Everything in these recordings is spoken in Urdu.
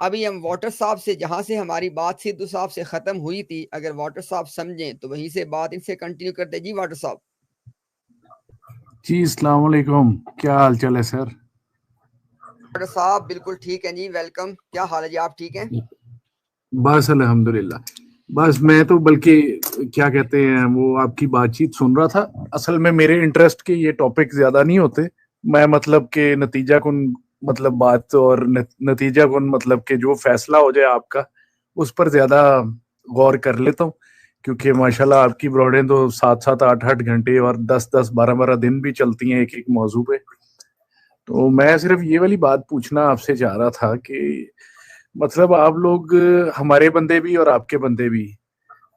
ابھی ہم واٹر صاحب سے جہاں سے ہماری بات سدھو صاحب سے ختم ہوئی تھی، اگر واٹر صاحب سمجھیں تو وہیں سے بات ان سے کنٹینیو کرتے. جی واٹر صاحب. جی السلام علیکم، کیا حال چال ہے سر؟ واٹر صاحب بالکل ٹھیک ہے جی، ویلکم. کیا حال ہے جی، آپ ٹھیک ہیں؟ بس الحمدللہ. بس میں تو بلکہ کیا کہتے ہیں وہ آپ کی بات چیت سن رہا تھا. اصل میں میرے انٹرسٹ کے یہ ٹاپک زیادہ نہیں ہوتے. میں مطلب کہ نتیجہ کن مطلب بات اور نتیجہ کن مطلب کہ جو فیصلہ ہو جائے آپ کا اس پر زیادہ غور کر لیتا ہوں، کیونکہ ماشاءاللہ آپ کی براڈیں تو 7 8 گھنٹے اور 10 12 دن بھی چلتی ہیں ایک موضوع پہ. تو میں صرف یہ والی بات پوچھنا آپ سے چاہ رہا تھا کہ مطلب آپ لوگ ہمارے بندے بھی اور آپ کے بندے بھی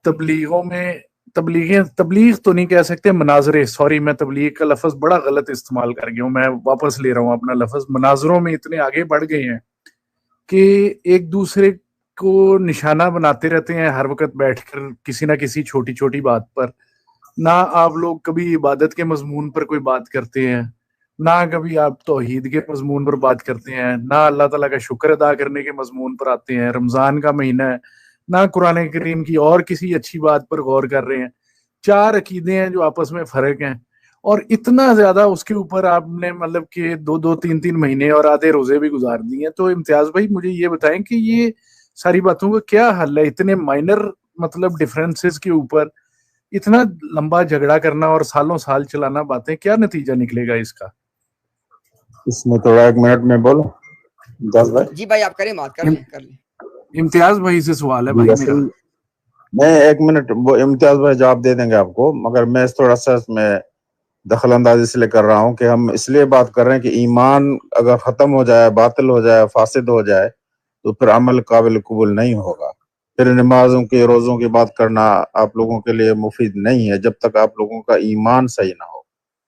تبلیغوں میں تبلیغ تو نہیں کہہ سکتے، مناظرے، سوری میں تبلیغ کا لفظ بڑا غلط استعمال کر گیا ہوں، میں واپس لے رہا ہوں اپنا لفظ. مناظروں میں اتنے آگے بڑھ گئے ہیں کہ ایک دوسرے کو نشانہ بناتے رہتے ہیں ہر وقت بیٹھ کر کسی نہ کسی چھوٹی چھوٹی بات پر. نہ آپ لوگ کبھی عبادت کے مضمون پر کوئی بات کرتے ہیں، نہ کبھی آپ توحید کے مضمون پر بات کرتے ہیں، نہ اللہ تعالیٰ کا شکر ادا کرنے کے مضمون پر آتے ہیں. رمضان کا مہینہ ہے، نہ قرآن کریم کی اور کسی اچھی بات پر غور کر رہے ہیں. 4 عقیدے ہیں جو آپس میں فرق ہیں، اور اتنا زیادہ اس کے اوپر آپ نے مطلب کہ 2 3 مہینے اور آدھے روزے بھی گزار دیے ہیں. تو امتیاز بھائی مجھے یہ بتائیں کہ یہ ساری باتوں کا کیا حل ہے؟ اتنے مائنر مطلب ڈفرینسز کے اوپر اتنا لمبا جھگڑا کرنا اور سالوں سال چلانا باتیں، کیا نتیجہ نکلے گا اس کا؟ اس میں تھوڑا 1 منٹ میں بولو امتیاز بھائی. جی بھائی آپ کریں بات، کر لیں. امتیاز بھائی سے سوال ہے جی بھائی اصل میرا. میں 1 منٹ وہ امتیاز بھائی جواب دے دیں گے آپ کو، مگر میں تھوڑا سا اس میں دخل اندازی اس لیے کر رہا ہوں کہ ہم اس لیے بات کر رہے ہیں کہ ایمان اگر ختم ہو جائے، باطل ہو جائے، فاسد ہو جائے تو پھر عمل قابل قبول نہیں ہوگا. پھر نمازوں کے روزوں کی بات کرنا آپ لوگوں کے لیے مفید نہیں ہے جب تک آپ لوگوں کا ایمان صحیح نہ ہو.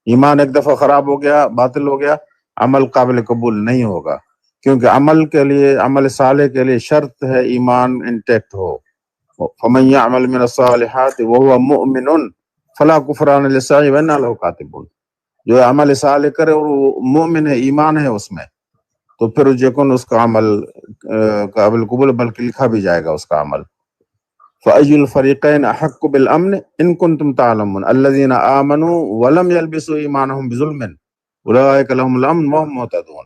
ایمان ایک دفعہ خراب ہو گیا، باطل ہو گیا، عمل قابل قبول نہیں ہوگا، کیونکہ عمل کے لیے، عمل صالح کے لیے شرط ہے ایمان انٹیکٹ ہو. فَمَن يَعْمَلْ مِنَ الصَّالِحَاتِ وَهُوَ مُؤْمِنٌ فَلَا كُفْرَانَ لِسَعْيِهِ وَإِنَّا لَهُ كَاتِبُونَ. جو عمل صالح کرے اور وہ مومن ہے، ایمان ہے اس میں، تو پھر یقین اس کا عمل قابل قبول، بلکہ لکھا بھی جائے گا اس کا عمل. فَأَيُّ الْفَرِيقَيْنِ أَحَقُّ بِالْأَمْنِ إِن كُنتُمْ تَعْلَمُونَ الَّذِينَ آمَنُوا وَلَمْ يَلْبِسُوا إِيمَانَهُمْ بِظُلْمٍ أُولَٰئِكَ لَهُمُ الْأَمْنُ وَهُمْ مُهْتَدُونَ.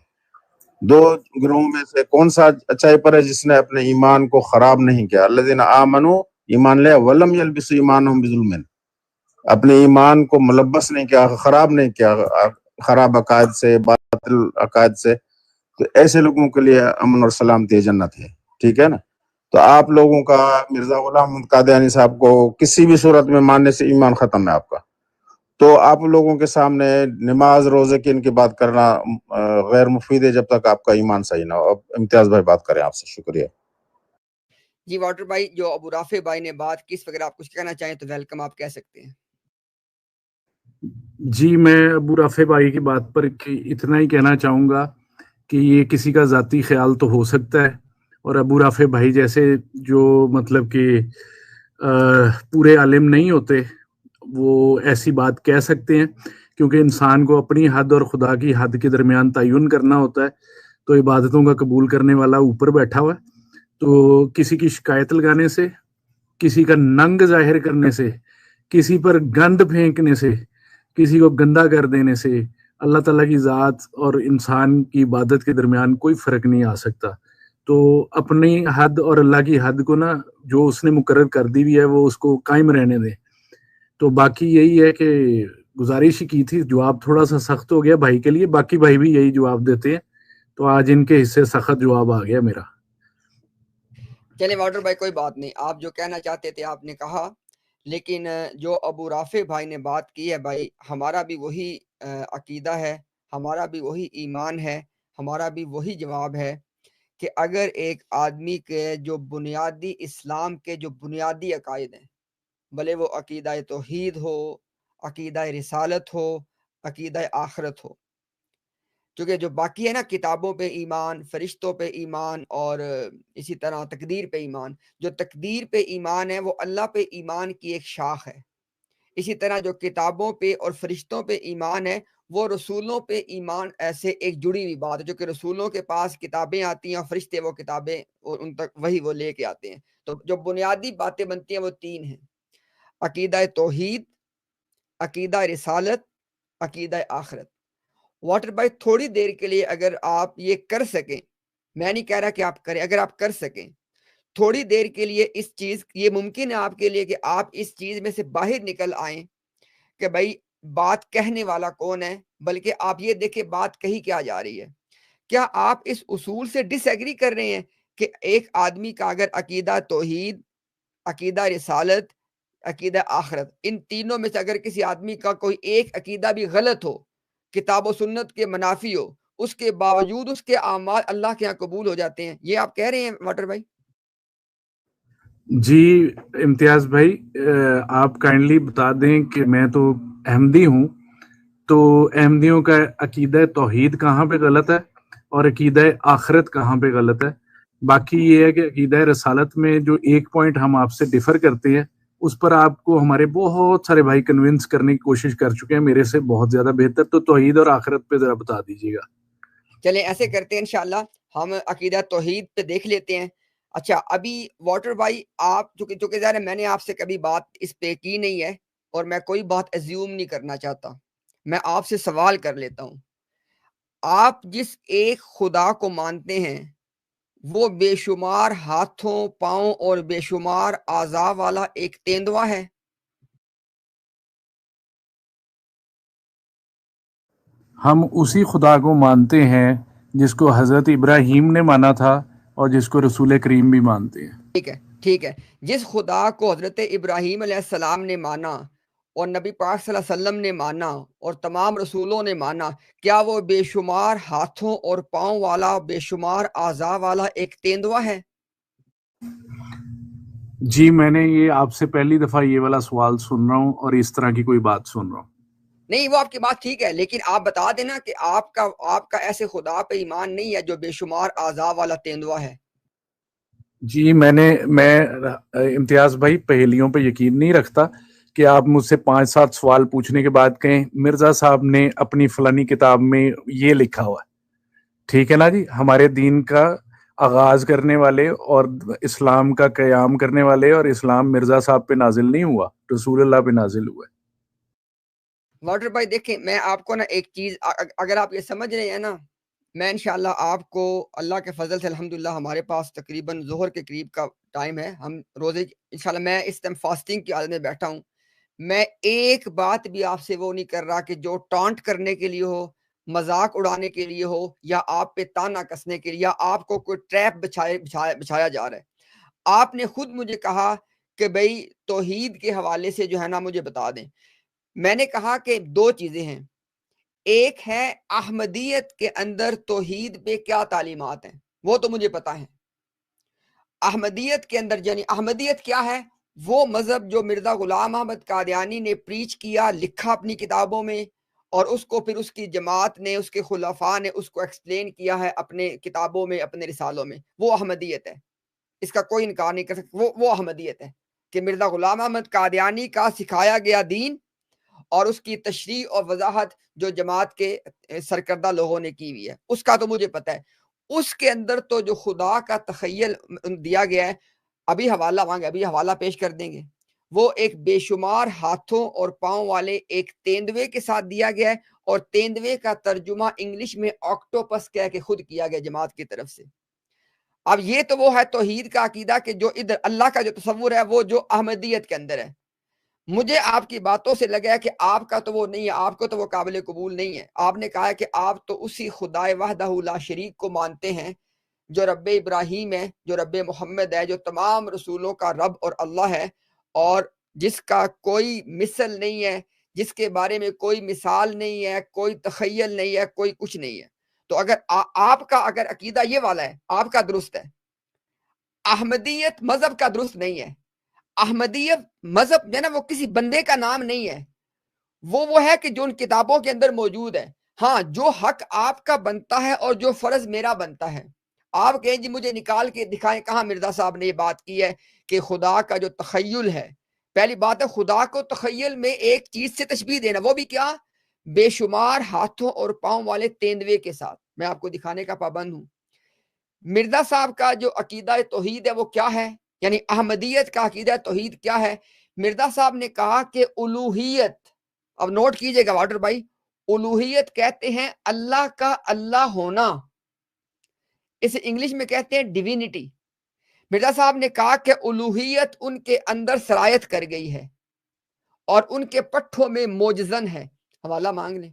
2 گروہوں میں سے کون سا اچائی پر ہے؟ جس نے اپنے ایمان کو خراب نہیں کیا. الذین آمنوا، ایمان لے، ولم یلبسوا ایمانہم بظلم، اپنے ایمان کو ملبس نہیں کیا، خراب نہیں کیا خراب عقائد سے، باطل عقائد سے، تو ایسے لوگوں کے لیے امن اور سلامتی جنت ہے. ٹھیک ہے نا؟ تو آپ لوگوں کا مرزا غلام محمد قادیانی صاحب کو کسی بھی صورت میں ماننے سے ایمان ختم ہے آپ کا. تو آپ لوگوں کے سامنے نماز روزے کی ان کی بات کرنا غیر مفید ہے جب تک آپ کا ایمان صحیح نہ ہو. اب امتیاز بھائی بات کریں آپ سے. شکریہ. جی واٹر بھائی، جو ابو رافع بھائی نے بات کی، اس وقت آپ کچھ کہنا چاہیں تو ویلکم، آپ کہہ سکتے ہیں. جی میں ابو رافع بھائی کی بات پر اتنا ہی کہنا چاہوں گا کہ یہ کسی کا ذاتی خیال تو ہو سکتا ہے، اور ابو رافع بھائی جیسے جو مطلب کہ پورے عالم نہیں ہوتے وہ ایسی بات کہہ سکتے ہیں، کیونکہ انسان کو اپنی حد اور خدا کی حد کے درمیان تعین کرنا ہوتا ہے. تو عبادتوں کا قبول کرنے والا اوپر بیٹھا ہوا ہے، تو کسی کی شکایت لگانے سے، کسی کا ننگ ظاہر کرنے سے، کسی پر گند پھینکنے سے، کسی کو گندا کر دینے سے اللہ تعالیٰ کی ذات اور انسان کی عبادت کے درمیان کوئی فرق نہیں آ سکتا. تو اپنی حد اور اللہ کی حد کو نا جو اس نے مقرر کر دی ہوئی ہے وہ اس کو قائم رہنے دیں. تو باقی یہی ہے کہ گزارش ہی کی تھی، جواب تھوڑا سا سخت ہو گیا بھائی کے لیے، باقی بھائی بھی یہی جواب دیتے ہیں، تو آج ان کے حصے سخت جواب آ گیا میرا. چلیں واٹر بھائی کوئی بات نہیں، آپ جو کہنا چاہتے تھے آپ نے کہا، لیکن جو ابو رافع بھائی نے بات کی ہے بھائی، ہمارا بھی وہی عقیدہ ہے، ہمارا بھی وہی ایمان ہے، ہمارا بھی وہی جواب ہے کہ اگر ایک آدمی کے جو بنیادی اسلام کے جو بنیادی عقائد ہیں، بھلے وہ عقیدہ توحید ہو، عقیدہ رسالت ہو، عقیدہ آخرت ہو، کیونکہ جو باقی ہے نا کتابوں پہ ایمان، فرشتوں پہ ایمان، اور اسی طرح تقدیر پہ ایمان، جو تقدیر پہ ایمان ہے وہ اللہ پہ ایمان کی ایک شاخ ہے. اسی طرح جو کتابوں پہ اور فرشتوں پہ ایمان ہے وہ رسولوں پہ ایمان ایسے ایک جڑی ہوئی بات ہے، جو کہ رسولوں کے پاس کتابیں آتی ہیں اور فرشتے وہ کتابیں اور ان تک وہی وہ لے کے آتے ہیں. تو جو بنیادی باتیں بنتی ہیں وہ 3 ہیں: عقیدہ توحید، عقیدہ رسالت، عقیدہ آخرت. واٹر بھائی تھوڑی دیر کے لیے اگر آپ یہ کر سکیں، میں نہیں کہہ رہا کہ آپ کریں، اگر آپ کر سکیں تھوڑی دیر کے لیے اس چیز، یہ ممکن ہے آپ کے لیے کہ آپ اس چیز میں سے باہر نکل آئیں کہ بھائی بات کہنے والا کون ہے، بلکہ آپ یہ دیکھیں بات کہی کیا جا رہی ہے. کیا آپ اس اصول سے ڈس ایگری کر رہے ہیں کہ ایک آدمی کا اگر عقیدہ توحید، عقیدہ رسالت، عقیدہ آخرت، ان تینوں میں سے اگر کسی آدمی کا کوئی ایک عقیدہ بھی غلط ہو، کتاب و سنت کے منافی ہو، اس کے باوجود اس کے اعمال اللہ کے ہاں قبول ہو جاتے ہیں؟ یہ آپ کہہ رہے ہیں واٹر بھائی؟ جی امتیاز بھائی، آپ کائنڈلی بتا دیں کہ میں تو احمدی ہوں، تو احمدیوں کا عقیدہ توحید کہاں پہ غلط ہے اور عقیدہ آخرت کہاں پہ غلط ہے؟ باقی یہ ہے کہ عقیدہ رسالت میں جو ایک پوائنٹ ہم آپ سے ڈفر کرتے ہیں، اس پر آپ کو ہمارے بہت سارے بھائی کنونس کرنے کی کوشش کر چکے ہیں، میرے سے بہت زیادہ بہتر. تو توحید اور آخرت پہ ذرا بتا دیجیے گا. چلیں ایسے کرتے ہیں انشاءاللہ، ہم عقیدہ توحید پہ دیکھ لیتے ہیں. اچھا ابھی واٹر بھائی آپ چونکہ ظاہر ہے میں نے آپ سے کبھی بات اس پہ کی نہیں ہے اور میں کوئی بات ایزیوم نہیں کرنا چاہتا، میں آپ سے سوال کر لیتا ہوں. آپ جس ایک خدا کو مانتے ہیں وہ بے شمار ہاتھوں، پاؤں اور بے شمار اعضاء والا ایک تیندوا ہے؟ ہم اسی خدا کو مانتے ہیں جس کو حضرت ابراہیم نے مانا تھا اور جس کو رسول کریم بھی مانتے ہیں. ٹھیک ہے. جس خدا کو حضرت ابراہیم علیہ السلام نے مانا اور نبی پاک صلی اللہ علیہ وسلم نے مانا اور تمام رسولوں نے مانا، کیا وہ بے شمار ہاتھوں اور پاؤں والا، بے شمار اعضاء والا ایک تیندوا ہے؟ جی میں نے یہ آپ سے پہلی دفعہ یہ والا سوال سن رہا ہوں اور اس طرح کی کوئی بات سن رہا ہوں. نہیں وہ آپ کی بات ٹھیک ہے، لیکن آپ بتا دینا کہ آپ کا ایسے خدا پہ ایمان نہیں ہے جو بے شمار اعضاء والا تیندوا ہے. جی میں امتیاز بھائی پہیلیوں پہ یقین نہیں رکھتا کہ آپ مجھ سے 5-7 سوال پوچھنے کے بعد کہیں مرزا صاحب نے اپنی فلانی کتاب میں یہ لکھا ہوا ہے. ٹھیک ہے نا جی، ہمارے دین کا آغاز کرنے والے اور اسلام کا قیام کرنے والے، اور اسلام مرزا صاحب پہ نازل نہیں ہوا، رسول اللہ پہ نازل ہوا ہے. واٹر بھائی دیکھیں میں آپ کو نا ایک چیز، اگر آپ یہ سمجھ رہے ہیں نا، میں انشاءاللہ آپ کو اللہ کے فضل سے الحمدللہ ہمارے پاس تقریباً ظہر کے قریب کا ٹائم ہے، ہم روزے انشاءاللہ، میں اس ٹائم فاسٹنگ کی حالت میں بیٹھا ہوں. میں ایک بات بھی آپ سے وہ نہیں کر رہا کہ جو ٹانٹ کرنے کے لیے ہو، مذاق اڑانے کے لیے ہو، یا آپ پہ تانا کسنے کے لیے، یا آپ کو کوئی ٹریپ بچھایا جا رہا ہے. آپ نے خود مجھے کہا کہ بھئی توحید کے حوالے سے جو ہے نا مجھے بتا دیں. میں نے کہا کہ 2 چیزیں ہیں، ایک ہے احمدیت کے اندر توحید پہ کیا تعلیمات ہیں، وہ تو مجھے پتا ہے. احمدیت کے اندر یعنی احمدیت کیا ہے؟ وہ مذہب جو مرزا غلام احمد قادیانی نے پریچ کیا، لکھا اپنی کتابوں میں، اور اس کو پھر اس کی جماعت نے، اس کے خلفاء نے اس کو ایکسپلین کیا ہے اپنے کتابوں میں، اپنے رسالوں میں، وہ احمدیت ہے. اس کا کوئی انکار نہیں کر سکتا، وہ احمدیت ہے کہ مرزا غلام احمد قادیانی کا سکھایا گیا دین اور اس کی تشریح اور وضاحت جو جماعت کے سرکردہ لوگوں نے کی ہوئی ہے، اس کا تو مجھے پتہ ہے. اس کے اندر تو جو خدا کا تخیل دیا گیا ہے، ابھی حوالہ مانگے، ابھی حوالہ پیش کر دیں گے، وہ ایک بے شمار ہاتھوں اور پاؤں والے ایک تیندوے کے ساتھ دیا گیا ہے، اور تیندوے کا ترجمہ انگلش میں آکٹوپس کہہ کے خود کیا گیا جماعت کی طرف سے. اب یہ تو وہ ہے توحید کا عقیدہ کہ جو ادھر اللہ کا جو تصور ہے وہ جو احمدیت کے اندر ہے. مجھے آپ کی باتوں سے لگا کہ آپ کا تو وہ نہیں ہے، آپ کو تو وہ قابل قبول نہیں ہے. آپ نے کہا کہ آپ تو اسی خدائے وحدہ لا شریک کو مانتے ہیں جو رب ابراہیم ہے، جو رب محمد ہے، جو تمام رسولوں کا رب اور اللہ ہے، اور جس کا کوئی مثل نہیں ہے، جس کے بارے میں کوئی مثال نہیں ہے، کوئی تخیل نہیں ہے، کوئی کچھ نہیں ہے. تو اگر آپ کا اگر عقیدہ یہ والا ہے، آپ کا درست ہے. احمدیت مذہب کا درست نہیں ہے. احمدیت مذہب جو ہے نا وہ کسی بندے کا نام نہیں ہے، وہ ہے کہ جو ان کتابوں کے اندر موجود ہے. ہاں جو حق آپ کا بنتا ہے اور جو فرض میرا بنتا ہے، آپ کہیں جی مجھے نکال کے دکھائیں کہاں مرزا صاحب نے یہ بات کی ہے کہ خدا کا جو تخیل ہے. پہلی بات ہے خدا کو تخیل میں ایک چیز سے تشبیہ دینا، وہ بھی کیا بے شمار ہاتھوں اور پاؤں والے تیندوے کے ساتھ. میں آپ کو دکھانے کا پابند ہوں. مرزا صاحب کا جو عقیدہ توحید ہے وہ کیا ہے, یعنی احمدیت کا عقیدہ توحید کیا ہے؟ مرزا صاحب نے کہا کہ الوہیت, اب نوٹ کیجئے گا واٹر بھائی, الوہیت کہتے ہیں اللہ کا اللہ ہونا, اسے انگلش میں کہتے ہیں ڈیوینٹی. مرزا صاحب نے کہا کہ الوہیت ان کے اندر سرایت کر گئی ہے اور ان کے پٹھوں میں موجزن ہے. حوالہ مانگ لیں.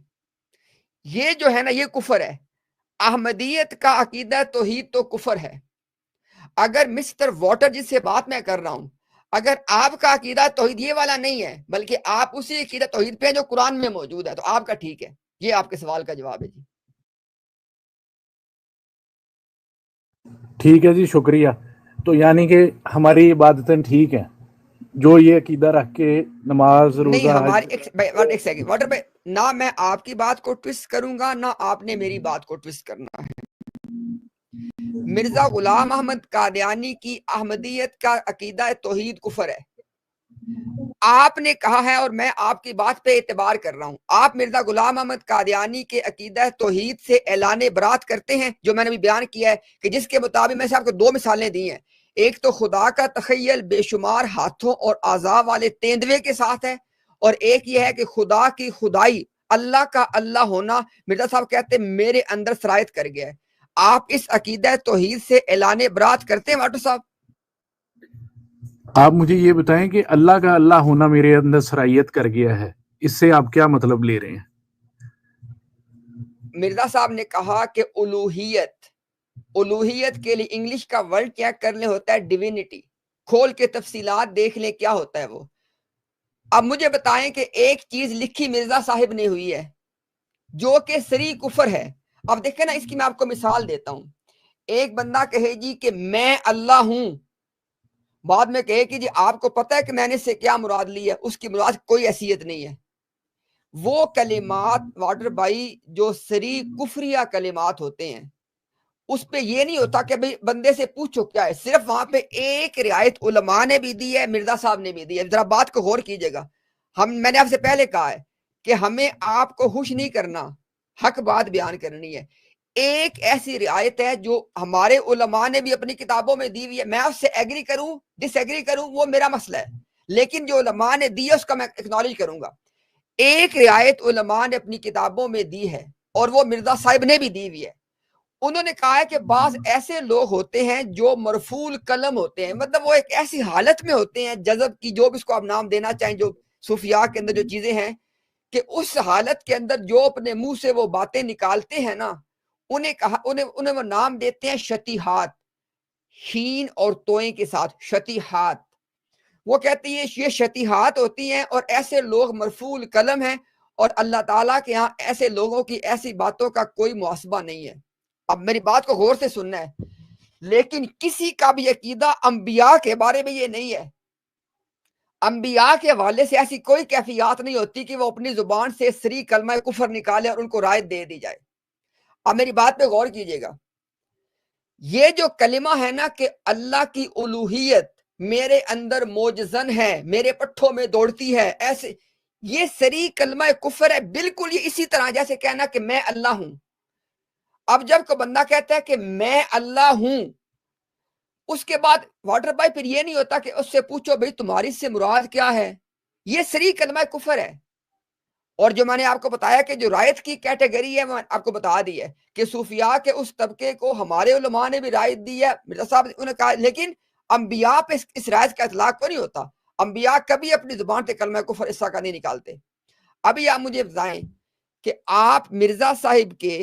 یہ جو ہے نا یہ کفر ہے. احمدیت کا عقیدہ توحید تو کفر ہے. اگر مسٹر واٹر جس سے بات میں کر رہا ہوں, اگر آپ کا عقیدہ توحید یہ والا نہیں ہے بلکہ آپ اسی عقیدہ توحید پہ جو قرآن میں موجود ہے, تو آپ کا ٹھیک ہے. یہ آپ کے سوال کا جواب ہے جی. ٹھیک ہے جی, شکریہ. تو یعنی کہ ہماری عبادتیں ٹھیک ہیں جو یہ عقیدہ رکھ کے نماز نہیں, روزہ ہماری ایک سیکنڈ واٹر پہ, نہ میں آپ کی بات کو ٹویسٹ کروں گا نہ آپ نے میری بات کو ٹویسٹ کرنا ہے. مرزا غلام احمد قادیانی کی احمدیت کا عقیدہ توحید کفر ہے. آپ نے کہا ہے اور میں آپ کی بات پہ اعتبار کر رہا ہوں, آپ مرزا غلام احمد قادیانی کے عقیدہ توحید سے اعلان برات کرتے ہیں, جو میں نے بھی بیان کیا ہے کہ جس کے مطابق میں سے آپ کو 2 مثالیں دی ہیں. ایک تو خدا کا تخیل بے شمار ہاتھوں اور اعضاء والے تیندوے کے ساتھ ہے, اور ایک یہ ہے کہ خدا کی خدائی اللہ کا اللہ ہونا مرزا صاحب کہتے ہیں میرے اندر سرایت کر گیا ہے. آپ اس عقیدہ توحید سے اعلان برات کرتے ہیں واٹر صاحب؟ آپ مجھے یہ بتائیں کہ اللہ کا اللہ ہونا میرے اندر سرایت کر گیا ہے, اس سے آپ کیا مطلب لے رہے ہیں؟ مرزا صاحب نے کہا کہ الوہیت کے لیے انگلش کا ورڈ کیا کر لیں ہوتا ہے ڈیوینٹی. کھول کے تفصیلات دیکھ لیں کیا ہوتا ہے وہ. اب مجھے بتائیں کہ ایک چیز لکھی مرزا صاحب نے ہوئی ہے جو کہ سری کفر ہے. اب دیکھیں نا, اس کی میں آپ کو مثال دیتا ہوں. ایک بندہ کہے جی کہ میں اللہ ہوں, بعد میں کہے کہ جی آپ کو پتہ ہے کہ میں نے اس سے کیا مراد لی ہے, اس کی مراد کوئی حیثیت نہیں ہے. وہ کلمات واٹر بائی جو سری کفریہ کلمات ہوتے ہیں, اس پہ یہ نہیں ہوتا کہ بھئی بندے سے پوچھو کیا ہے, صرف وہاں پہ ایک رعایت علماء نے بھی دی ہے, مرزا صاحب نے بھی دی ہے. ذرا بات کو غور کیجئے گا. میں نے آپ سے پہلے کہا ہے کہ ہمیں آپ کو خوش نہیں کرنا, حق بات بیان کرنی ہے. ایک ایسی رعایت ہے جو ہمارے علماء نے بھی اپنی کتابوں میں دی ہوئی ہے, میں اس سے ایگری کروں ڈس ایگری کروں وہ میرا مسئلہ ہے, لیکن جو علماء نے دی ہے اس کا میں اکنالج کروں گا. ایک رعایت علماء نے اپنی کتابوں میں دی ہے اور وہ مرزا صاحب نے بھی دی ہوئی ہے. انہوں نے کہا ہے کہ بعض ایسے لوگ ہوتے ہیں جو مرفوع قلم ہوتے ہیں, مطلب وہ ایک ایسی حالت میں ہوتے ہیں جذب کی, جو بھی اس کو آپ نام دینا چاہیں, جو صوفیاء کے اندر جو چیزیں ہیں, کہ اس حالت کے اندر جو اپنے منہ سے وہ باتیں نکالتے ہیں نا, انہیں وہ نام دیتے ہیں شتیحات, ہین اور توئیں کے ساتھ شتیحات. وہ کہتے ہیں یہ شتیحات ہوتی ہیں اور ایسے لوگ مرفوع قلم ہیں, اور اللہ تعالیٰ کے ہاں ایسے لوگوں کی ایسی باتوں کا کوئی محاسبہ نہیں ہے. اب میری بات کو غور سے سننا ہے, لیکن کسی کا بھی عقیدہ انبیاء کے بارے میں یہ نہیں ہے. انبیاء کے حوالے سے ایسی کوئی کیفیات نہیں ہوتی کہ وہ اپنی زبان سے سری کلمہ کفر نکالے اور ان کو رائے دے دی جائے. اب میری بات پہ غور کیجئے گا. یہ جو کلمہ ہے نا کہ اللہ کی الوہیت میرے اندر موجزن ہے, میرے پٹھوں میں دوڑتی ہے, ایسے یہ سری کلمہ کفر ہے. بالکل یہ اسی طرح جیسے کہنا کہ میں اللہ ہوں. اب جب کوئی بندہ کہتا ہے کہ میں اللہ ہوں, اس کے بعد واٹر بھائی پھر یہ نہیں ہوتا کہ اس سے پوچھو بھئی تمہاری سے مراد کیا ہے, یہ سری کلمہ کفر ہے. اور جو میں نے آپ کو بتایا کہ جو رایت کی کیٹیگری ہے میں آپ کو بتا دی ہے کہ صوفیاء کے اس طبقے کو ہمارے علماء نے بھی رایت دی ہے, مرزا صاحب نے کہا, لیکن انبیاء پہ اس رایت کا اطلاق تو نہیں ہوتا. انبیاء کبھی اپنی زبان سے کلمہ کفر اس کا نہیں نکالتے. ابھی آپ مجھے بتائیں کہ آپ مرزا صاحب کے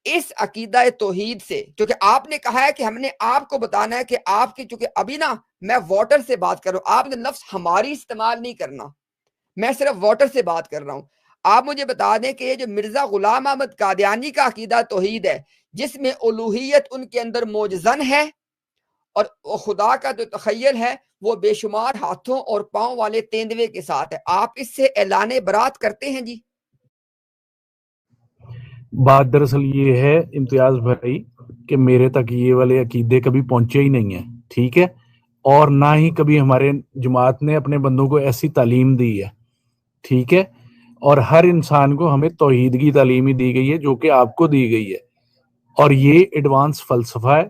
اس عقیدہ توحید سے, کیونکہ آپ نے کہا ہے کہ ہم نے آپ کو بتانا ہے کہ آپ کی, چونکہ ابھی نا میں واٹر سے بات کر رہا ہوں, آپ نے لفظ ہماری استعمال نہیں کرنا, میں صرف واٹر سے بات کر رہا ہوں. آپ مجھے بتا دیں کہ یہ جو مرزا غلام احمد قادیانی کا عقیدہ توحید ہے جس میں الوہیت ان کے اندر موجزن ہے اور خدا کا جو تخیل ہے وہ بے شمار ہاتھوں اور پاؤں والے تیندوے کے ساتھ ہے, آپ اس سے اعلان برات کرتے ہیں جی؟ بات دراصل یہ ہے امتیاز بھائی کہ میرے تک یہ والے عقیدے کبھی پہنچے ہی نہیں ہیں, ٹھیک ہے, اور نہ ہی کبھی ہمارے جماعت نے اپنے بندوں کو ایسی تعلیم دی ہے, ٹھیک ہے. اور ہر انسان کو ہمیں توحید کی تعلیم ہی دی گئی ہے جو کہ آپ کو دی گئی ہے، اور یہ ایڈوانس فلسفہ ہے،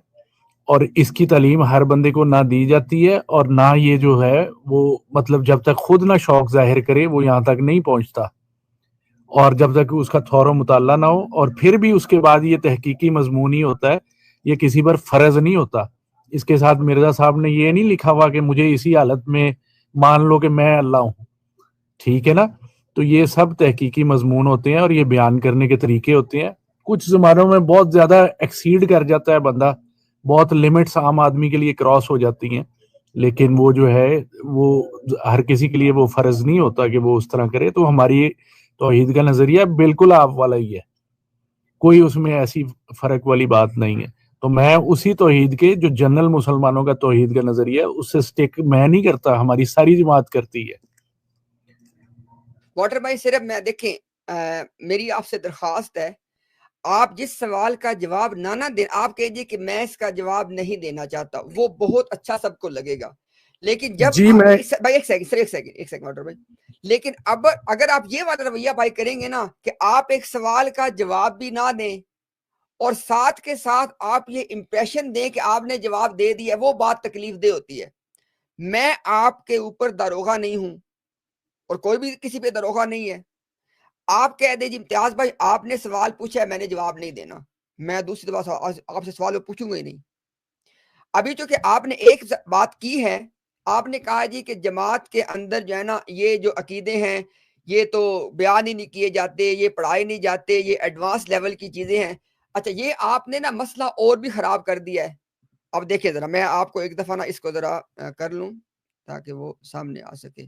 اور اس کی تعلیم ہر بندے کو نہ دی جاتی ہے، اور نہ یہ جو ہے وہ مطلب جب تک خود نہ شوق ظاہر کرے وہ یہاں تک نہیں پہنچتا، اور جب تک اس کا تھورو مطالعہ نہ ہو، اور پھر بھی اس کے بعد یہ تحقیقی مضمون ہی ہوتا ہے، یہ کسی پر فرض نہیں ہوتا۔ اس کے ساتھ مرزا صاحب نے یہ نہیں لکھا ہوا کہ مجھے اسی حالت میں مان لو کہ میں اللہ ہوں، ٹھیک ہے نا؟ تو یہ سب تحقیقی مضمون ہوتے ہیں اور یہ بیان کرنے کے طریقے ہوتے ہیں۔ کچھ زمانوں میں بہت زیادہ ایکسیڈ کر جاتا ہے بندہ، بہت لمٹس عام آدمی کے لیے کراس ہو جاتی ہیں، لیکن وہ جو ہے وہ ہر کسی کے لیے وہ فرض نہیں ہوتا کہ وہ اس طرح کرے۔ تو ہماری توحید کا نظریہ بالکل آپ والا ہی ہے، کوئی اس میں ایسی فرق والی بات نہیں ہے۔ تو میں اسی توحید کے جو جنرل مسلمانوں کا توحید کا نظریہ ہے اس سے سٹک میں نہیں کرتا، ہماری ساری جماعت کرتی ہے۔ واٹر بھائی صرف میں دیکھیں میری آپ سے درخواست ہے، آپ جس سوال کا جواب نہ دیں، آپ کہیے کہ میں اس کا جواب نہیں دینا چاہتا، وہ بہت اچھا سب کو لگے گا، لیکن جب جی میں بھائی ایک سیکنڈ واٹر بھائی، لیکن اب اگر آپ یہ والا رویہ بھائی کریں گے نا کہ آپ ایک سوال کا جواب بھی نہ دیں اور ساتھ کے ساتھ آپ یہ امپریشن دیں کہ آپ نے جواب دے دیا، وہ بات تکلیف دہ ہوتی ہے۔ میں آپ کے اوپر داروغہ نہیں ہوں اور کوئی بھی کسی پہ داروغہ نہیں ہے۔ آپ کہہ دیں جی امتیاز بھائی آپ نے سوال پوچھا ہے، میں نے جواب نہیں دینا، میں دوسری دفعہ آپ سے سوال پوچھوں گا ہی نہیں۔ ابھی چونکہ آپ نے ایک بات کی ہے، آپ نے کہا جی کہ جماعت کے اندر جو ہے نا یہ جو عقیدے ہیں یہ تو بیان ہی نہیں کیے جاتے، یہ پڑھائے نہیں جاتے، یہ ایڈوانس لیول کی چیزیں ہیں۔ اچھا یہ آپ نے نا مسئلہ اور بھی خراب کر دیا ہے۔ اب دیکھیں ذرا میں آپ کو ایک دفعہ نا اس کو ذرا کر لوں تاکہ وہ سامنے آ سکے۔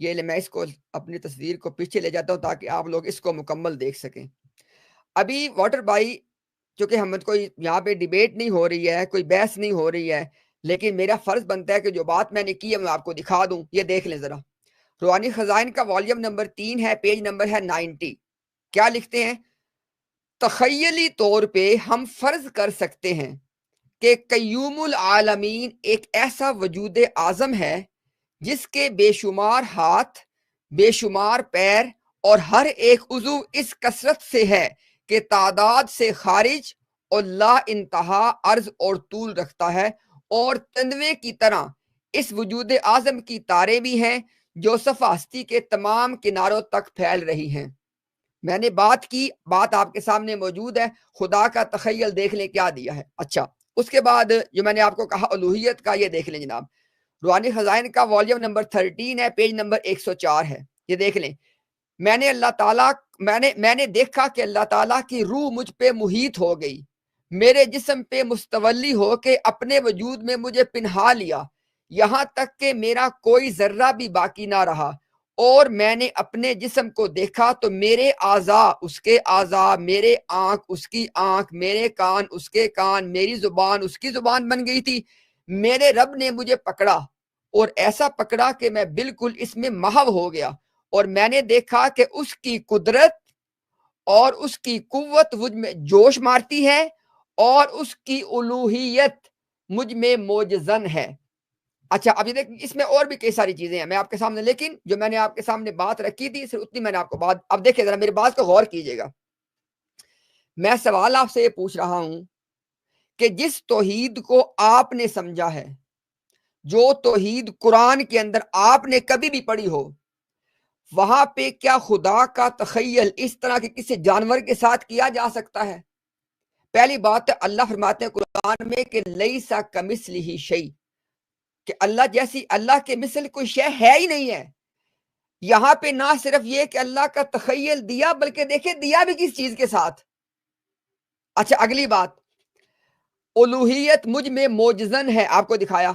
یہ میں اس کو اپنی تصویر کو پیچھے لے جاتا ہوں تاکہ آپ لوگ اس کو مکمل دیکھ سکیں۔ ابھی واٹر بھائی چونکہ ہم کوئی یہاں پہ ڈیبیٹ نہیں ہو رہی ہے، کوئی بحث نہیں ہو رہی ہے، لیکن میرا فرض بنتا ہے کہ جو بات میں نے کی ہے میں آپ کو دکھا دوں۔ یہ دیکھ لیں ذرا، روحانی خزائن کا والیوم نمبر 3 ہے، پیج نمبر ہے 90۔ کیا لکھتے ہیں؟ تخیلی طور پہ ہم فرض کر سکتے ہیں کہ قیوم العالمین ایک ایسا وجود اعظم ہے جس کے بے شمار ہاتھ، بے شمار پیر اور ہر ایک عضو اس کثرت سے ہے کہ تعداد سے خارج اور لا انتہا عرض اور طول رکھتا ہے، اور تنوے کی طرح اس وجود اعظم کی تاریں بھی ہیں جو صفحہ ہستی کے تمام کناروں تک پھیل رہی ہیں۔ میں نے بات کی، بات آپ کے سامنے موجود ہے، خدا کا تخیل دیکھ لیں کیا دیا ہے۔ اچھا اس کے بعد جو میں نے آپ کو کہا الوہیت کا، یہ دیکھ لیں جناب، روحانی خزائن کا والیوم نمبر 13 ہے، پیج نمبر 104 ہے۔ یہ دیکھ لیں، میں نے دیکھا کہ اللہ تعالیٰ کی روح مجھ پہ محیط ہو گئی، میرے جسم پہ مستولی ہو کے اپنے وجود میں مجھے پنہا لیا، یہاں تک کہ میرا کوئی ذرہ بھی باقی نہ رہا، اور میں نے اپنے جسم کو دیکھا تو میرے اعضاء اس کے اعضاء، میرے آنکھ اس کی آنکھ، میرے کان اس کے کان، میری زبان اس کی زبان بن گئی تھی۔ میرے رب نے مجھے پکڑا اور ایسا پکڑا کہ میں بالکل اس میں محو ہو گیا، اور میں نے دیکھا کہ اس کی قدرت اور اس کی قوت مجھ میں جوش مارتی ہے، اور اس کی الوہیت مجھ میں موجزن ہے۔ اچھا اب یہ دیکھ، اس میں اور بھی کئی ساری چیزیں ہیں میں آپ کے سامنے، لیکن جو میں نے آپ کے سامنے بات رکھی تھی صرف اتنی میں نے آپ کو بات۔ اب دیکھیں ذرا میری بات کو غور کیجئے گا، میں سوال آپ سے یہ پوچھ رہا ہوں کہ جس توحید کو آپ نے سمجھا ہے، جو توحید قرآن کے اندر آپ نے کبھی بھی پڑھی ہو، وہاں پہ کیا خدا کا تخیل اس طرح کے کسی جانور کے ساتھ کیا جا سکتا ہے؟ پہلی بات اللہ فرماتے ہیں قرآن میں کہ لیسا کمثلہ شیء، کہ اللہ جیسی، اللہ کے مثل کوئی شے ہے ہی نہیں ہے۔ یہاں پہ نہ صرف یہ کہ اللہ کا تخیل دیا، بلکہ دیکھیں دیا بھی کس چیز کے ساتھ۔ اچھا اگلی بات، الوہیت مجھ میں موجزن ہے، آپ کو دکھایا۔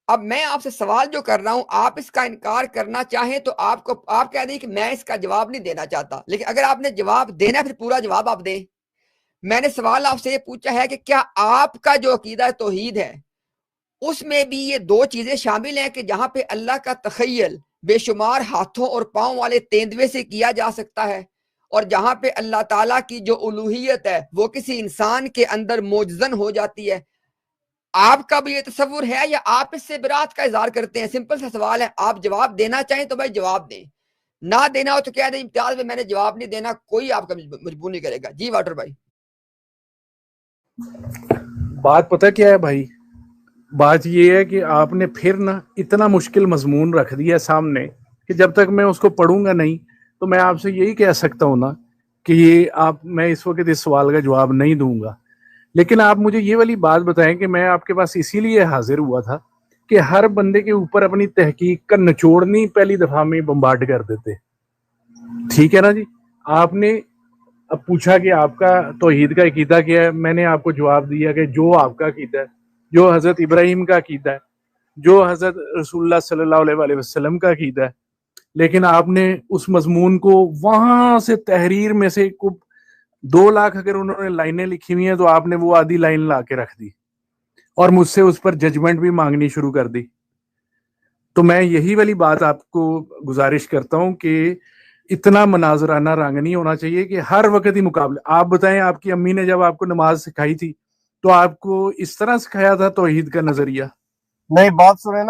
اب میں آپ سے سوال جو کر رہا ہوں، آپ اس کا انکار کرنا چاہیں تو آپ کہہ دیں کہ میں اس کا جواب نہیں دینا چاہتا، لیکن اگر آپ نے جواب دینا ہے پھر پورا جواب آپ دیں۔ میں نے سوال آپ سے یہ پوچھا ہے کہ کیا آپ کا جو عقیدہ توحید ہے اس میں بھی یہ دو چیزیں شامل ہیں کہ جہاں پہ اللہ کا تخیل بے شمار ہاتھوں اور پاؤں والے تیندوے سے کیا جا سکتا ہے، اور جہاں پہ اللہ تعالیٰ کی جو الوہیت ہے وہ کسی انسان کے اندر موجزن ہو جاتی ہے؟ آپ کا بھی یہ تصور ہے یا آپ اس سے برات کا اظہار کرتے ہیں؟ سمپل سا سوال ہے، آپ جواب دینا چاہیں تو بھائی جواب دیں، نہ دینا ہو تو کہہ دیں امتیاز میں نے جواب نہیں دینا, کوئی آپ کا مجبور نہیں کرے گا. جی واٹر بھائی. بات پتہ کیا ہے بھائی, بات یہ ہے کہ آپ نے پھر نا اتنا مشکل مضمون رکھ دیا سامنے کہ جب تک میں اس کو پڑھوں گا نہیں تو میں آپ سے یہی کہہ سکتا ہوں نا کہ یہ میں اس وقت اس سوال کا جواب نہیں دوں گا. لیکن آپ مجھے یہ والی بات بتائیں کہ میں آپ کے پاس اسی لیے حاضر ہوا تھا کہ ہر بندے کے اوپر اپنی تحقیق کا نچوڑنی پہلی دفعہ میں بمبارڈ کر دیتے. ٹھیک ہے نا جی, آپ نے اب پوچھا کہ آپ کا توحید کا عقیدہ کیا ہے, میں نے آپ کو جواب دیا کہ جو آپ کا عقیدہ ہے, جو حضرت ابراہیم کا عقیدہ ہے, جو حضرت رسول اللہ صلی اللہ علیہ وسلم کا عقیدہ ہے. لیکن آپ نے اس مضمون کو وہاں سے تحریر میں سے 2 لاکھ اگر انہوں نے لائنیں لکھی ہوئی ہیں تو آپ نے وہ آدھی لائن لا کے رکھ دی اور مجھ سے اس پر ججمنٹ بھی مانگنی شروع کر دی. تو میں یہی والی بات آپ کو گزارش کرتا ہوں کہ اتنا مناظرانہ رنگ نہیں ہونا چاہیے کہ ہر وقت ہی مقابلے. آپ بتائیں, آپ کی امی نے جب آپ کو نماز سکھائی تھی تو آپ کو اس طرح سکھایا تھا توحید کا نظریہ؟ نہیں, بات سنیں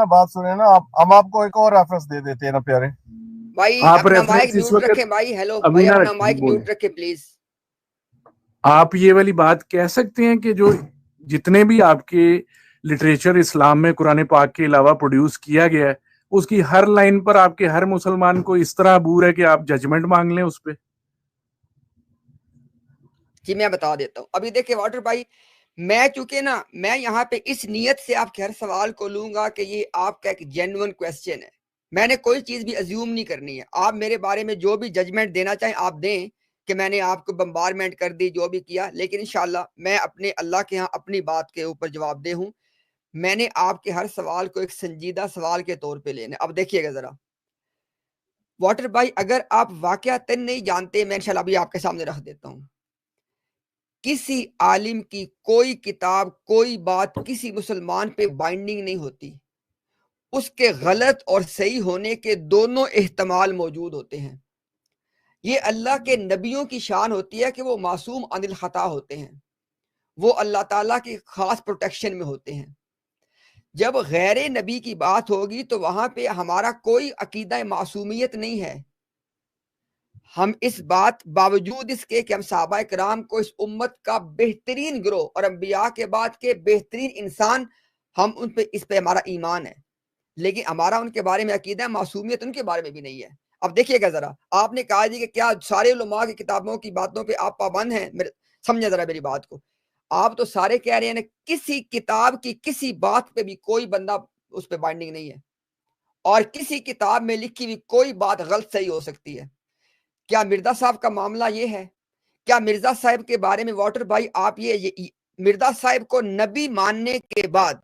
نا, ہم آپ کو ایک اور ریفرنس دے دیتے ہیں نا پیارے بھائی. آپ اپنا مائک ریفرنس اس میوٹ وقت رکھیں بھائی. ہیلو ابھی بھائی, نہ اپنا رکھیں, مائک بولیں. میوٹ رکھیں پلیز. آپ یہ والی بات کہہ سکتے ہیں کہ جو جتنے بھی آپ کے لٹریچر اسلام میں قرآن پاک کے علاوہ پروڈیوس کیا گیا ہے اس کی ہر لائن پر آپ کے ہر مسلمان کو اس طرح عبور ہے کہ آپ ججمنٹ مانگ لیں اس پہ؟ جی میں بتا دیتا ہوں. ابھی دیکھیں واٹر بھائی, میں چونکہ نا میں یہاں پہ اس نیت سے آپ کے ہر سوال کو لوں گا کہ یہ آپ کا ایک جینوئن کویسچن ہے. میں نے کوئی چیز بھی ازیوم نہیں کرنی ہے. آپ میرے بارے میں جو بھی ججمنٹ دینا چاہیں آپ دیں کہ میں نے آپ کو بمبارمنٹ کر دی جو بھی کیا, لیکن انشاءاللہ میں اپنے اللہ کے ہاں اپنی بات کے اوپر جواب دے ہوں. میں نے آپ کے ہر سوال کو ایک سنجیدہ سوال کے طور پہ لینا. اب دیکھیے گا ذرا واٹر بھائی, اگر آپ واقعتاً نہیں جانتے, میں انشاءاللہ ابھی آپ کے سامنے رکھ دیتا ہوں. کسی عالم کی کوئی کتاب کوئی بات کسی مسلمان پہ بائنڈنگ نہیں ہوتی. اس کے غلط اور صحیح ہونے کے دونوں احتمال موجود ہوتے ہیں. یہ اللہ کے نبیوں کی شان ہوتی ہے کہ وہ معصوم عن الخطا ہوتے ہیں, وہ اللہ تعالیٰ کی خاص پروٹیکشن میں ہوتے ہیں. جب غیر نبی کی بات ہوگی تو وہاں پہ ہمارا کوئی عقیدہ معصومیت نہیں ہے. ہم اس بات باوجود اس کے کہ ہم صحابہ کرام کو اس امت کا بہترین گروہ اور انبیاء کے بعد کے بہترین انسان, ہم ان پہ اس پہ ہمارا ایمان ہے, لیکن ہمارا ان کے بارے میں عقیدہ معصومیت ان کے بارے میں بھی نہیں ہے. اب دیکھیے گا ذرا, آپ نے کہا جی کہ کیا سارے علماء کی کتابوں کی باتوں پہ آپ پابند ہیں؟ سمجھے ذرا میری بات کو. آپ تو سارے کہہ رہے ہیں کسی کتاب کی کسی بات پہ بھی کوئی بندہ اس پہ بائنڈنگ نہیں ہے, اور کسی کتاب میں لکھی ہوئی کوئی بات غلط صحیح ہو سکتی ہے. کیا مرزا صاحب کا معاملہ یہ ہے؟ کیا مرزا صاحب کے بارے میں واٹر بھائی آپ یہ مرزا صاحب کو نبی ماننے کے بعد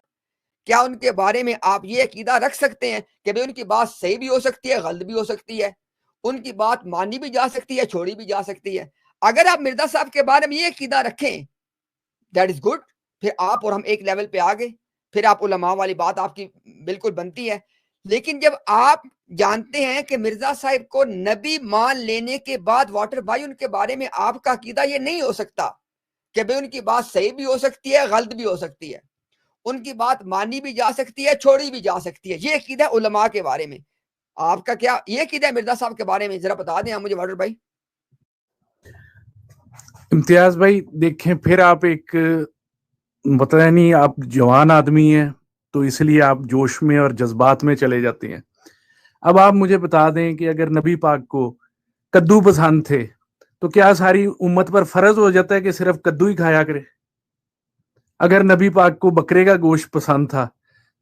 کیا ان کے بارے میں آپ یہ عقیدہ رکھ سکتے ہیں کہ بھئی ان کی بات صحیح بھی ہو سکتی ہے, غلط بھی ہو سکتی ہے, ان کی بات مانی بھی جا سکتی ہے, چھوڑی بھی جا سکتی ہے؟ اگر آپ مرزا صاحب کے بارے میں یہ عقیدہ رکھیں دیٹ از گڈ, پھر آپ اور ہم ایک لیول پہ آگے, پھر آپ علماء والی بات آپ کی بالکل بنتی ہے. لیکن جب آپ جانتے ہیں کہ مرزا صاحب کو نبی مان لینے کے بعد واٹر بھائی ان کے بارے میں آپ کا عقیدہ یہ نہیں ہو سکتا کہ بھئی ان کی بات صحیح بھی ہو سکتی ہے, غلط بھی ہو سکتی ہے, ان کی بات مانی بھی جا سکتی ہے, چھوڑی بھی جا سکتی ہے. یہ عقیدہ علماء کے بارے میں. آپ کا کیا یہ عقیدہ ہے مرزا صاحب کے بارے میں؟ ذرا بتا دیں آپ مجھے واٹر بھائی. امتیاز بھائی دیکھیں, پھر آپ ایک پتہ نہیں, آپ جوان آدمی ہیں تو اس لیے آپ جوش میں اور جذبات میں چلے جاتے ہیں. اب آپ مجھے بتا دیں کہ اگر نبی پاک کو کدو پسند تھے تو کیا ساری امت پر فرض ہو جاتا ہے کہ صرف کدو ہی کھایا کرے؟ اگر نبی پاک کو بکرے کا گوشت پسند تھا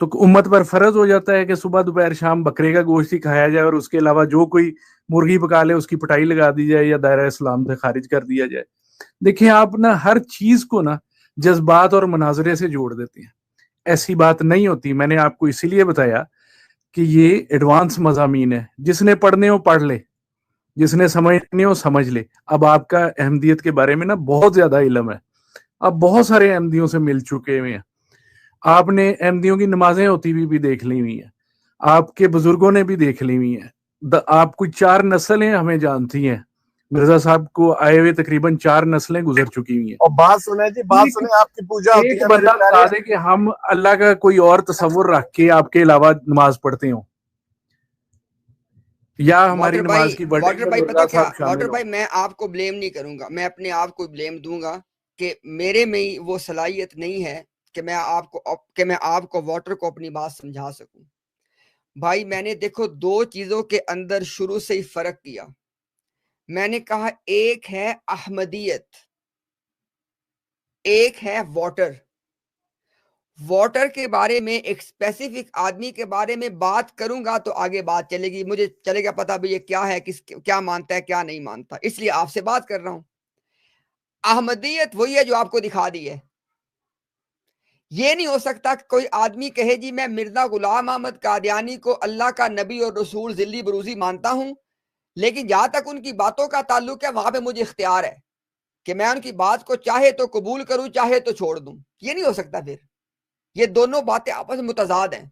تو امت پر فرض ہو جاتا ہے کہ صبح دوپہر شام بکرے کا گوشت ہی کھایا جائے اور اس کے علاوہ جو کوئی مرغی پکا لے اس کی پٹائی لگا دی جائے یا دائرہ اسلام سے خارج کر دیا جائے؟ دیکھیں, آپ نا ہر چیز کو نا جذبات اور مناظرے سے جوڑ دیتے ہیں. ایسی بات نہیں ہوتی. میں نے آپ کو اسی لیے بتایا کہ یہ ایڈوانس مضامین ہے, جس نے پڑھنے ہو پڑھ لے, جس نے سمجھنے ہو سمجھ لے. اب آپ کا احمدیت کے بارے میں نا بہت زیادہ علم ہے, آپ بہت سارے احمدیوں سے مل چکے ہوئے ہیں, آپ نے احمدیوں کی نمازیں ہوتی ہوئی بھی دیکھ لی ہوئی ہیں, آپ کے بزرگوں نے بھی دیکھ لی ہوئی ہیں. آپ کو 4 نسلیں ہمیں جانتی ہیں, مرزا صاحب کو آئے ہوئے تقریباً 4 نسلیں گزر چکی ہوئی ہیں. اور بات سنیں جی, بات سنیں, آپ کی پوجا ہوتی ایک ہے بندہ بتا دے کہ ہم اللہ کا کوئی اور تصور رکھ کے آپ کے علاوہ نماز پڑھتے ہوں. یا ہماری نماز کی واٹر ورڈنگ بھائی میں پتہ مرزا کیا، صاحب شامل واٹر ہوں۔ بھائی میں آپ کو بلیم نہیں کروں گا، میں اپنے آپ کو بلیم دوں گا کہ میرے میں ہی وہ صلاحیت نہیں ہے کہ میں آپ کو واٹر کو اپنی بات سمجھا سکوں۔ بھائی میں نے دیکھو دو چیزوں کے اندر شروع سے ہی فرق کیا۔ میں نے کہا ایک ہے احمدیت، ایک ہے واٹر۔ واٹر کے بارے میں ایک اسپیسیفک آدمی کے بارے میں بات کروں گا تو آگے بات چلے گی، مجھے چلے گا پتا بھی یہ کیا ہے، کیا مانتا ہے کیا نہیں مانتا، اس لیے آپ سے بات کر رہا ہوں۔ احمدیت وہی ہے جو آپ کو دکھا دی ہے۔ یہ نہیں ہو سکتا کہ کوئی آدمی کہے جی میں مرزا غلام احمد قادیانی کو اللہ کا نبی اور رسول ذلی بروزی مانتا ہوں، لیکن جہاں تک ان کی باتوں کا تعلق ہے وہاں پہ مجھے اختیار ہے کہ میں ان کی بات کو چاہے تو قبول کروں چاہے تو چھوڑ دوں۔ یہ نہیں ہو سکتا، پھر یہ دونوں باتیں آپس میں متضاد ہیں۔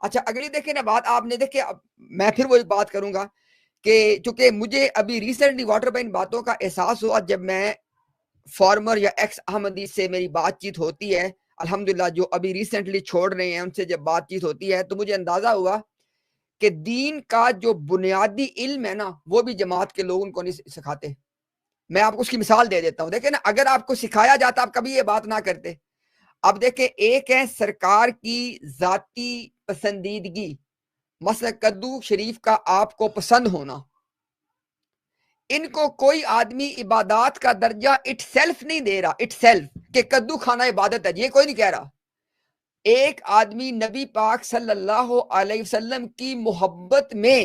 اچھا اگلی دیکھیں نا بات آپ نے دیکھے، میں پھر وہی بات کروں گا کہ چونکہ مجھے ابھی ریسنٹلی واٹر بین باتوں کا احساس ہوا جب میں فارمر یا ایکس احمدی سے میری بات چیت ہوتی ہے، الحمدللہ جو ابھی ریسنٹلی چھوڑ رہے ہیں ان سے جب بات چیت ہوتی ہے تو مجھے اندازہ ہوا کہ دین کا جو بنیادی علم ہے نا وہ بھی جماعت کے لوگ ان کو نہیں سکھاتے۔ میں آپ کو اس کی مثال دے دیتا ہوں، دیکھیں نا اگر آپ کو سکھایا جاتا آپ کبھی یہ بات نہ کرتے۔ اب دیکھیں ایک ہے سرکار کی ذاتی پسندیدگی، مثلا کدو شریف کا آپ کو پسند ہونا، ان کو کوئی آدمی عبادات کا درجہ اٹ سیلف نہیں دے رہا، اٹ سیلف کہ کدو کھانا عبادت ہے، یہ کوئی نہیں کہہ رہا۔ ایک آدمی نبی پاک صلی اللہ علیہ وسلم کی محبت میں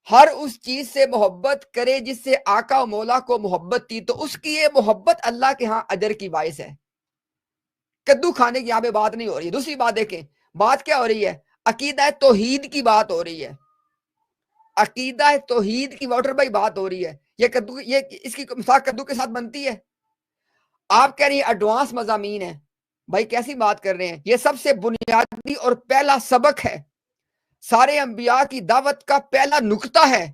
ہر اس چیز سے محبت کرے جس سے آقا و مولا کو محبت تھی، تو اس کی یہ محبت اللہ کے ہاں اجر کی باعث ہے۔ کدو کھانے کی یہاں پہ بات نہیں ہو رہی ہے۔ دوسری بات دیکھیں، بات کیا ہو رہی ہے؟ عقیدہ توحید کی بات ہو رہی ہے، عقیدہ توحید کی واٹر بھائی بات ہو رہی ہے۔ یہ کدو، یہ اس کی مثال کدو کے ساتھ بنتی ہے؟ آپ کہہ رہی ہیں ایڈوانس مضامین ہے، بھائی کیسی بات کر رہے ہیں؟ یہ سب سے بنیادی اور پہلا سبق ہے، سارے انبیاء کی دعوت کا پہلا نقطہ ہے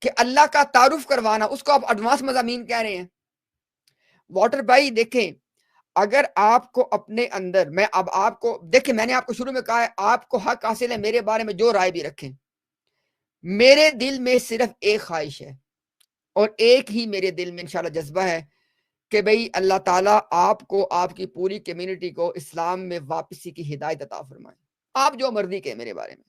کہ اللہ کا تعارف کروانا، اس کو آپ ایڈوانس مضامین کہہ رہے ہیں۔ واٹر بھائی دیکھیں، اگر آپ کو اپنے اندر، میں اب آپ کو دیکھیں، میں نے آپ کو شروع میں کہا ہے آپ کو حق حاصل ہے میرے بارے میں جو رائے بھی رکھیں، میرے دل میں صرف ایک خواہش ہے اور ایک ہی میرے دل میں انشاءاللہ جذبہ ہے کہ بھئی اللہ تعالیٰ آپ کو، آپ کی پوری کمیونٹی کو اسلام میں واپسی کی ہدایت عطا فرمائے۔ آپ جو مرضی کہیں میرے بارے میں،